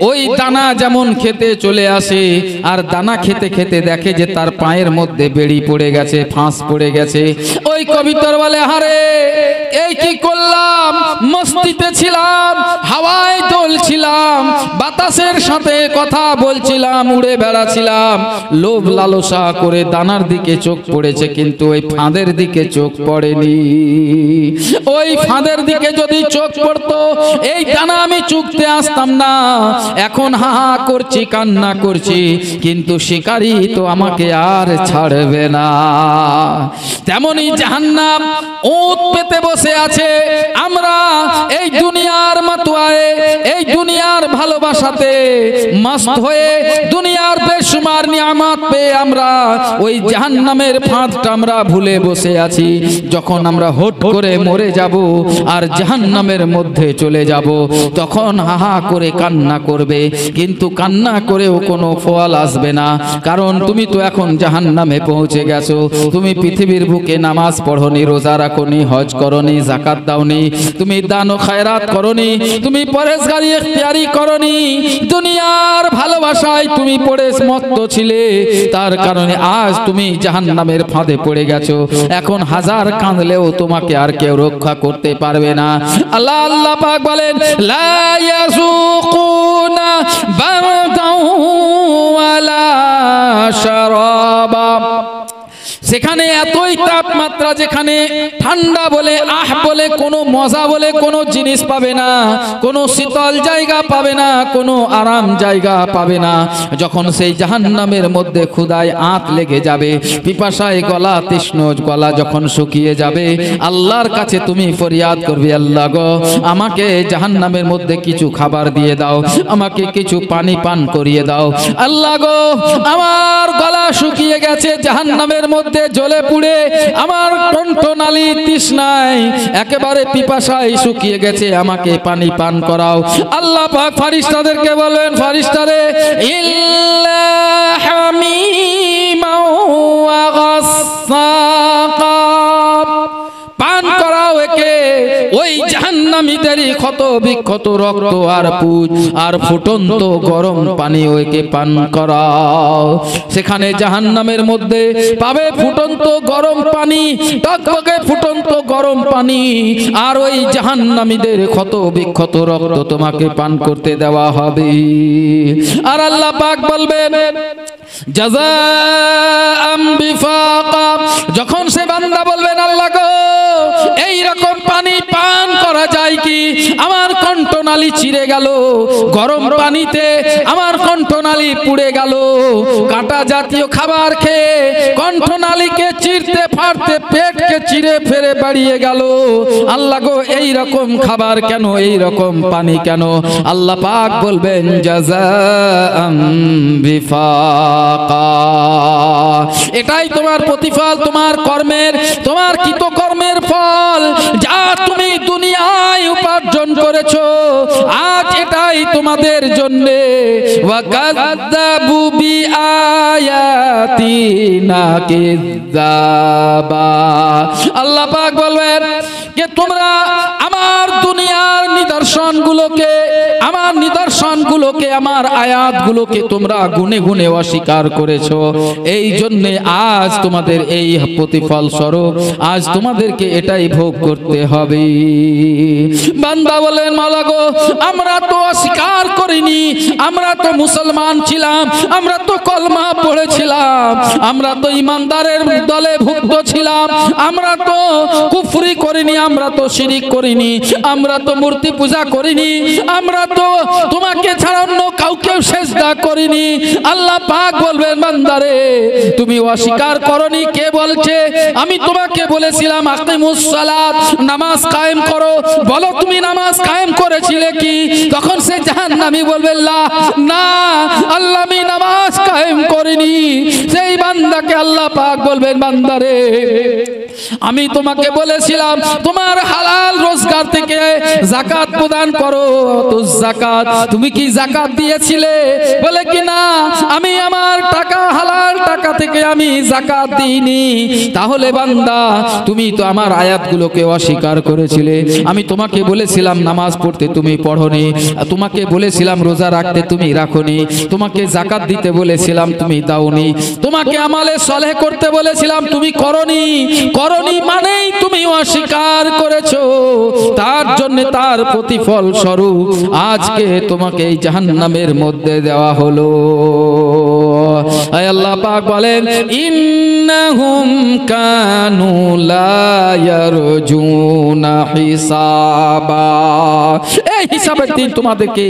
ওই দানা যেমন খেতে চলে আসে, আর দানা খেতে খেতে দেখে যে তার পায়ের মধ্যে বেড়ি পড়ে গেছে, ফাঁস পড়ে গেছে। ওই কবিতর বলে, হারে এই কি করলাম, মস্তিতে ছিলাম, হাওয়ায় দোলছিলাম, বাতাসের সাথে কথা বলছিলাম, উড়ে বেড়াছিলাম, লোভ লালসা করে দানার দিকে চোখ পড়েছে, কিন্তু ওই ফাঁদের দিকে চোখ পড়েনি। ওই ফাঁদের দিকে যদি চোখ পড়তো, এই দানা আমি চুগতে আসতাম না। এখন হা হা করছি, কান্না করছি, কিন্তু শিকারী তো আমাকে আর ছাড়বে না। তেমনি জাহান্নাম ওত পেতে বসে আছে। আমরা এই দুনিয়ার মাতোয়ারে, এই দুনিয়ার ভালোবাসাতে মস্ত হয়ে, দুনিয়ার বেশুমার নিয়ামত পেয়ে আমরা ওই জাহান্নামের ফাঁদটা আমরা ভুলে বসে আছি। যখন আমরা হুট করে মরে যাব আর জাহান্নামের মধ্যে চলে যাব, তখন হাহা করে কান্না করবে, কিন্তু কান্না করেও কোনো ফল আসবে না। কারণ তুমি তো এখন জাহান্নামে পৌঁছে গেছো। তুমি পৃথিবীর বুকে নামাজ পড়নি, রোজা রাখনি, হজ করনি, যাকাত দাওনি, তুমি দান ও খায়রাত করনি, তুমি পরেজগারি ইখতিয়ারি করনি, দুনিয়ার ভালোবাসায় তুমি পড়ে মত্ত ছিলে। তার কারণে আজ তুমি জাহান্নামের ফাঁদে পড়ে গেছো। এখন হাজার কাঁদলেও তোমাকে আর কেউ রক্ষা করতে পারবে না। আল্লাহ পাক বলেন, লা ইয়াযুকুনা বারদান ওয়ালা শারাবা। সেখানে এতই তাপমাত্রা, যেখানে ঠান্ডা বলে, আহ বলে, কোনো মজা বলে কোনো জিনিস পাবে না, কোনো শীতল জায়গা পাবে না, কোনো আরাম জায়গা পাবে না। যখন সেই জাহান্নামের মধ্যে ক্ষুধায় আঁত লেগে যাবে, পিপাসায় গলা, তৃষ্ণ গলা যখন শুকিয়ে যাবে, আল্লাহর কাছে তুমি ফরিয়াদ করবে, আল্লাহ গো আমাকে জাহান্নামের মধ্যে কিছু খাবার দিয়ে দাও, আমাকে কিছু পানি পান করিয়ে দাও। আল্লাহ গো আমার গলা শুকিয়ে গেছে, জাহান্নামের মধ্যে জ্বলে পুড়ে আমার কণ্ঠনালী তৃষ্ণায় একেবারে পিপাসায় শুকিয়ে গেছে, আমাকে পানি পান করাও। আল্লাহ পাক ফেরেশতাদেরকে বলেন, ফেরেশতারে ইল্লা হামিমা ওয়া গাসসাকা, পান করাও একে ওই জাহান্নামীদেরই ক্ষত বিক্ষত রক্ত আর পুজ আর ফুটন্ত গরম পানি ওকে পান করাও। সেখানে জাহান্নামের মধ্যে পাবে ফুটন্ত গরম পানি, টকটকে ফুটন্ত গরম পানি, আর ওই জাহান্নামীদের ক্ষত বিক্ষত রক্ত তোমাকে পান করতে দেওয়া হবে। আর আল্লাহ পাক বলবেন, জাযাআম বিফাকা। যখন সে বান্দা বলবেন, আল্লাহ গো এই রকম কি আমার কণ্ঠনালী চিরে গেল, গরম পানিতে আমার কণ্ঠনালী পুড়ে গেল, কাঁটা জাতীয় খাবার খেয়ে কণ্ঠনালীকে চিরতে ফাড়তে পেটকে চিরে ফেরে বাড়িয়ে গেল। আল্লাহ গো এই রকম খাবার কেন, এই রকম পানি কেন? আল্লাহ পাক বলবেন জাযাআম বিফাকা, এটাই তোমার প্রতিফল, তোমার কর্মের, তোমার কৃতকর্মের ফল, যা তুমি দুনিয়ায় উপার্জন করেছো, আজ এটাই তোমাদের জন্য। ওয়াকাযযাবু বিআয়াতিনা কিযাবা, আল্লাহ পাক বলবেন যে তোমরা আমার দুনিয়ার নিদর্শনগুলোকে, আমার নিদর্শনগুলোকে, আমার আয়াতগুলোকে তোমরা গুনে গুনে অস্বীকার করেছো, এই জন্য আজ তোমাদের এই প্রতিফল স্বরূপ আজ তোমাদেরকে এটাই ভোগ করতে হবে। বান্দা বলেন মাওলা গো আমরা তো অস্বীকার করিনি, আমরা তো মুসলমান ছিলাম, আমরা তো কলমা পড়েছিলাম, আমরা তো ইমানদারের দলে ভুক্ত ছিলাম, আমরা তো কুফরি করিনি, আমরা তো শিরিক করিনি, আমরা তো মূর্তি পূজা করিনি, আমরা তো তোমাকে ছাড়া অন্য কাউকে সেজদা করিনি। আল্লাহ পাক বলবেন বান্দারে তুমি অস্বীকার করনি, কে বলছে? আমি তোমাকে বলেছিলাম আকিমুস সালাত, নামাজ কায়েম করো, বলো তুমি নামাজ কায়েম করেছিলে কি? তখন সে জাহান্নামী বলবে না আল্লাহ আমি নামাজ কায়েম করিনি। সেই বান্দাকে আল্লাহ পাক বলবেন বান্দারে আমি তোমাকে বলেছিলাম তোমার হালাল রোজগার থেকে যাকাত প্রদান করো, তো যাকাত তুমি কি যাকাত দিয়েছিলে? বলে কি না আমি আমার টাকা, হালাল টাকা থেকে আমি যাকাত দিইনি। তাহলে বান্দা তুমি তো আমার আয়াতগুলোকে অস্বীকার করেছিলে। আমি তোমাকে বলেছিলাম নামাজ পড়তে, তুমি পড়োনি, তোমাকে বলেছিলাম রোজা রাখতে, তুমি রাখোনি, তোমাকে যাকাত দিতে বলেছিলাম, তুমি দাওনি, তোমাকে আমালে সলেহ করতে বলেছিলাম, তুমি করোনি। করনি মানেই তুমি অস্বীকার করেছো, তার জন্য তার প্রতিফল স্বরূপ আজকে তোমাকে এই জাহান্নামের মধ্যে দেওয়া হলো। আল্লাহ পাক বলেন ইন্নাহুম কানু লা ইয়ারজুনা হিসাবা, এই হিসাবের দিন তোমাদেরকে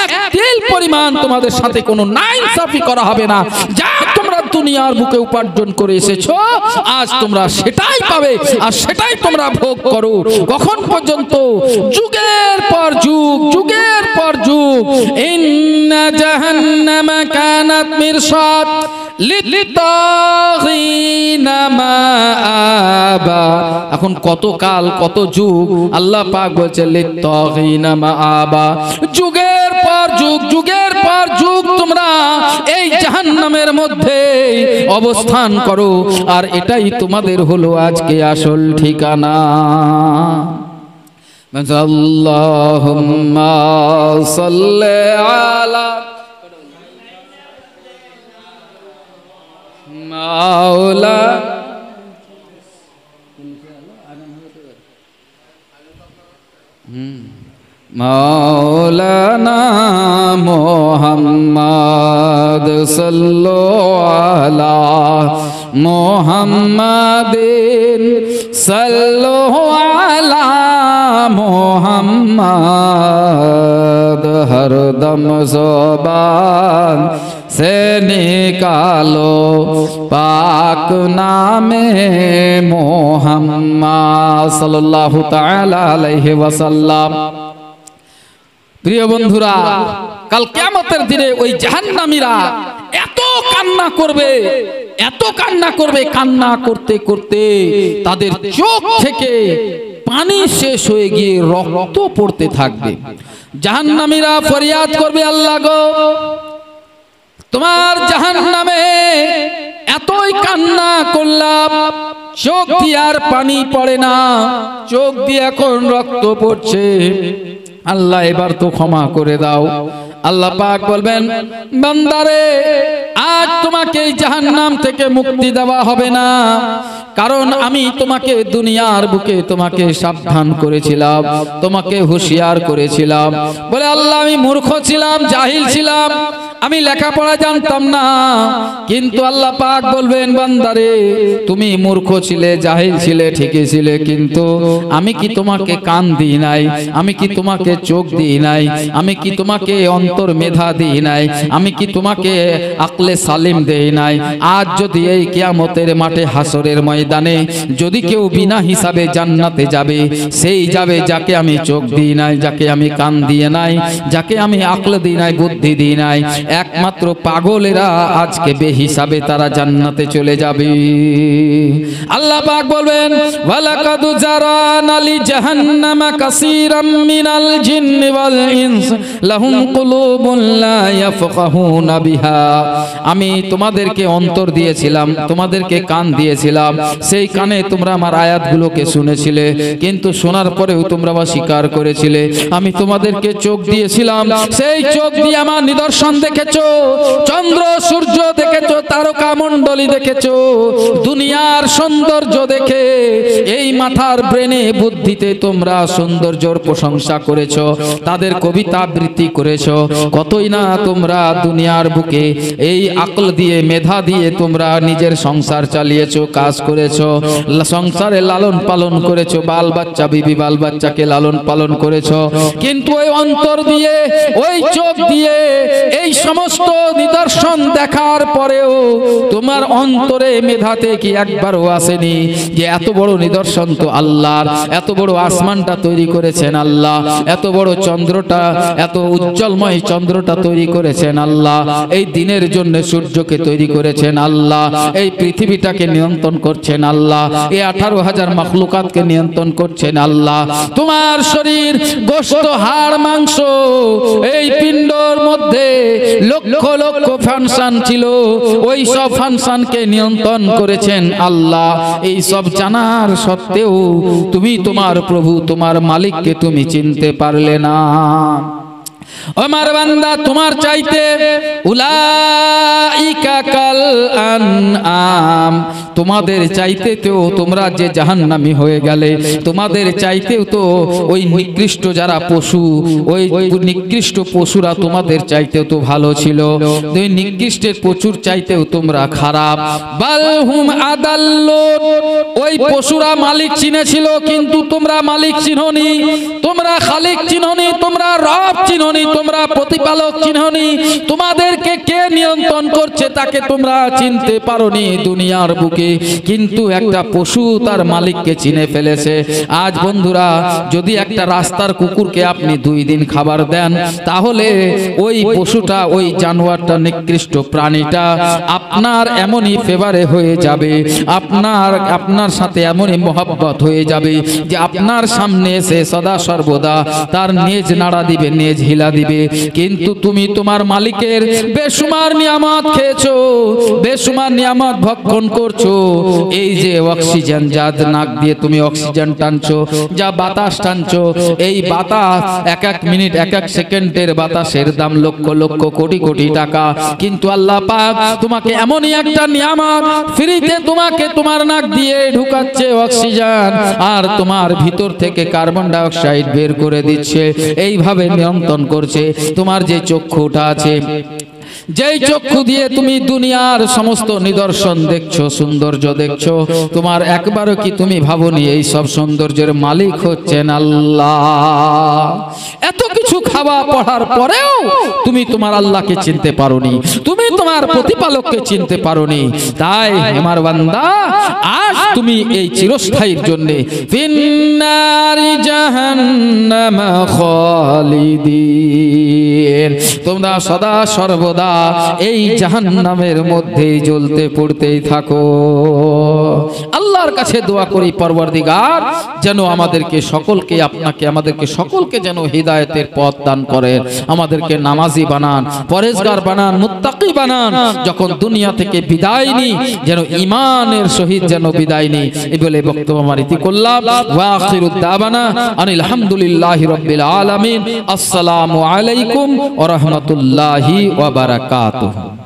এক তিল পরিমাণ তোমাদের সাথে কোনো নাইনসাফি করা হবে না। যা তোমরা দুনিয়ার বুকে উপার্জন করে এসেছো আজ তোমরা সেটাই পাবে, আর সেটাই তোমরা ভোগ করো। কখন পর্যন্ত? যুগের পর যুগ, যুগের পর যুগ। ইন্না জাহান্নামা কানাত মিরসাদ লিত্তাগিনা মাআবা, এখন কত কাল কত যুগ আল্লাহ পাক বলছে লিত্তাগিনা মাআবা, যুগের পর যুগ, যুগের পর যুগ তোমরা এই জাহান্নামের মধ্যে অবস্থান করো, আর এটাই তোমাদের হলো আজকে আসল ঠিকানা। আল্লাহুম্মা সাল্লি আলা মাওলা মাওলানা মুহাম্মদ সাল্লাল্লাহু আলা মুহাম্মাদিন সাল্লাল্লাহু আলা মুহাম্মদ, হরদম জবান से निकालो पाक नामे मोहम्मद सल्लल्लाहु ताला अलैहि वसल्लम। প্রিয় বন্ধুরা কাল কিয়ামতের দিনে ওই জাহান্নামীরা এত কান্না করবে, এত কান্না করবে, কান্না করতে করতে তাদের চোখ থেকে পানি শেষ হয়ে গিয়ে রক্ত পড়তে থাকবে। জাহান্নামীরা ফরিয়াদ করবে আল্লাহ গো তোমার জাহান্নামে এতই কান্না করলাম, চোখ দিয়ে আর পানি পড়ে না, চোখ দিয়ে এখন রক্ত পড়ছে, আল্লাহ এবার তো ক্ষমা করে দাও। আল্লাহ পাক বলবেন বান্দারে আজ তোমাকে এই জাহান্নাম থেকে মুক্তি দেওয়া হবে না, কারণ আমি তোমাকে দুনিয়ার বুকে তোমাকে সাবধান করেছিলাম, তোমাকে হুঁশিয়ার করেছিলাম। বলে আল্লাহ আমি মূর্খ ছিলাম, জাহিল ছিলাম, আমি লেখাপড়া জানতাম না, কিন্তু আল্লাহ পাক বলবেন বান্দারে তুমি মূর্খ ছিলে, জাহিল ছিলে, ঠিকই ছিলে, কিন্তু আমি কি তোমাকে কান দিই নাই? আমি কি তোমাকে চোখ দিই নাই? আমি কি তোমাকে অন্তর মেধা দিই নাই? আমি কি তোমাকে আকলে সালিম দেই নাই? আজ যদি এই কিয়ামতের মাঠে হাসরের ময়দানে যদি কেউ বিনা হিসাবে জান্নাতে যাবে, সেই যাবে যাকে আমি চোখ দিই নাই, যাকে আমি কান দিয়ে নাই, যাকে আমি আকল দিই নাই, বুদ্ধি দিই নাই। একমাত্র পাগলেরা আজকে বেহিসাবে তারা জান্নাতে চলে যাবে। আল্লাহ পাক বলবেন ওয়ালাকাদ জারানা লি জাহান্নামা কাসীরাম মিনাল জিন্নি ওয়াল ইনস লাহুম কুলুবুন লা ইয়াফকাহুনা বিহা। আমি তোমাদেরকে অন্তর দিয়েছিলাম, তোমাদেরকে কান দিয়েছিলাম, সেই কানে তোমরা আমার আয়াতগুলোকে শুনেছিলে, কিন্তু শোনার পরেও তোমরা অস্বীকার করেছিলে। আমি তোমাদেরকে চোখ দিয়েছিলাম, সেই চোখ দিয়ে আমার নিদর্শন দেখেছো, চন্দ্র সূর্য দেখেছো, তারকা মণ্ডলী দেখেছো, দুনিয়ার সৌন্দর্য দেখে এই মাথার ব্রেনে বুদ্ধিতে তোমরা সৌন্দর্যর প্রশংসা করেছো, তাদের কবিতা আবৃত্তি করেছো। কতই না তোমরা দুনিয়ার বুকে এই আকল দিয়ে, মেধা দিয়ে তোমরা নিজের সংসার চালিয়েছো, কাজ করেছো, সংসারে লালন পালন করেছো, বাল বাচ্চা, বিবি বাল বাচ্চাকে লালন পালন করেছো। কিন্তু ওই অন্তর দিয়ে, ওই চোখ দিয়ে এই সমস্ত নিদর্শন দেখার পরেও তোমার অন্তরে মেধাতে কি একবারও আসেনি যে এত বড় নিদর্শন তো আল্লাহর, এত বড় আসমানটা তৈরি করেছেন আল্লাহ, এত বড় চন্দ্রটা, এত উজ্জ্বলময় চন্দ্রটা তৈরি করেছেন আল্লাহ, এই দিনের জন্য সূর্যকে তৈরি করেছেন আল্লাহ, এই পৃথিবীটাকে নিয়ন্ত্রণ করছেন আল্লাহ, এই 18,000 মাখলুকাতকে নিয়ন্ত্রণ করছেন আল্লাহ। তোমার শরীর, গোশত, হাড়, মাংস, এই পিণ্ডর মধ্যে লক্ষ লক্ষ ফাংশন ছিল, ওই সব ফাংশনকে নিয়ন্ত্রণ করেছেন আল্লাহ। এই সব জানার সত্ত্বেও তুমি তোমার প্রভু, তোমার মালিককে তুমি চিনতে পারলে না। আমার বান্দা, তোমার চাইতে উলাইকা কাল আনআম, তোমাদের চাইতেও তোমরা যে জাহান্নামী হয়ে গেলে, তোমাদের চাইতেও তো ওই নিকৃষ্ট যারা পশু, ওই নিকৃষ্ট পশুরা তোমাদের চাইতেও তো ভালো ছিল, ওই নিকৃষ্টের পশুর চাইতেও তোমরা খারাপ। বাল হুম আদাল্লুন, ওই পশুরা মালিক চিনেছিল, কিন্তু তোমরা মালিক চিননি, তোমরা খালিক চিননি, তোমরা রব চিননি, তোমরা প্রতিপালক চিননি, তোমাদেরকে কে নিয়ন্ত্রণ করছে তাকে তোমরা চিনতে পারোনি দুনিয়ার বুকে। কিন্তু একটা পশু তার মালিককে চিনে ফেলেছে। আজ বন্ধুরা, যদি একটা রাস্তার কুকুরকে আপনি 2 দিন খাবার দেন, তাহলে ওই পশুটা, ওই জানোয়ারটা, নিকৃষ্ট প্রাণীটা আপনার এমনই ফেভারে হয়ে যাবে, আপনার সাথে এমনই মোহাব্বত হয়ে যাবে যে আপনার সামনে এসে সদা সর্বদা তার নেজ নাড়া দিবে, নেজ হিলা দিবে। কিন্তু তুমি তোমার মালিকের বেসুমার নিয়ামত খেয়েছো, বেসুমার নিয়ামত ভক্ষণ করছো। এই যে অক্সিজেন, যা নাক দিয়ে তুমি অক্সিজেন টানছো, যা বাতাস টানছো, এই বাতাস এক এক মিনিট, এক এক সেকেন্ডের বাতাসের দাম লক্ষ লক্ষ কোটি কোটি টাকা। কিন্তু আল্লাহ পাক তোমাকে এমনই একটা নিয়ামত ফ্রিতে তোমাকে তোমার নাক দিয়ে ঢুকাচ্ছে অক্সিজেন, আর তোমার ভিতর থেকে কার্বন ডাই অক্সাইড বের করে দিচ্ছে। এইভাবে নিয়ন্ত্রণ করছে। তোমার যে চক্ষুটা আছে, যেই চক্ষু দিয়ে তুমি দুনিয়ার সমস্ত নিদর্শন দেখছো, সৌন্দর্য দেখছো, তোমার একবারও কি তুমি ভাবনি এই সব সৌন্দর্যের মালিক হচ্ছেন আল্লাহ? এত কিছু খাওয়া পড়ার পরেও তুমি তোমার আল্লাহকে চিনতে পারোনি, তুমি তোমার প্রতিপালককে চিনতে পারোনি। তাই আমার বান্দা, আজ তুমি এই চিরস্থায়ীর জন্য ফিন্নারি জাহান্নামা খালিদিন, তোমরা সদা সর্বদা এই জাহান্নামের মধ্যেই জ্বলতে পড়তেই থাকো। আল্লাহর কাছে দোয়া করি, পরওয়ারদিগার যেন আমাদেরকে সকলকে, আপনাকে, আমাদেরকে সকলকে যেন হিদায়াতের পথ দান করেন, আমাদেরকে নামাজি বানান, পরেজগার বানান, মুত্তাকি বানান। যখন দুনিয়া থেকে বিদায় নিই, যেন ঈমানের সহিত যেন বিদায় নিই। এই বলে বক্তব্য আমার ইতি করলাম। ওয়া আখিরুদ দাওয়ানা আনিল হামদুলিল্লাহি রাব্বিল আলামিন। আসসালামু আলাইকুম ওয়া রাহমাতুল্লাহি ওয়া বারাকাতুহু।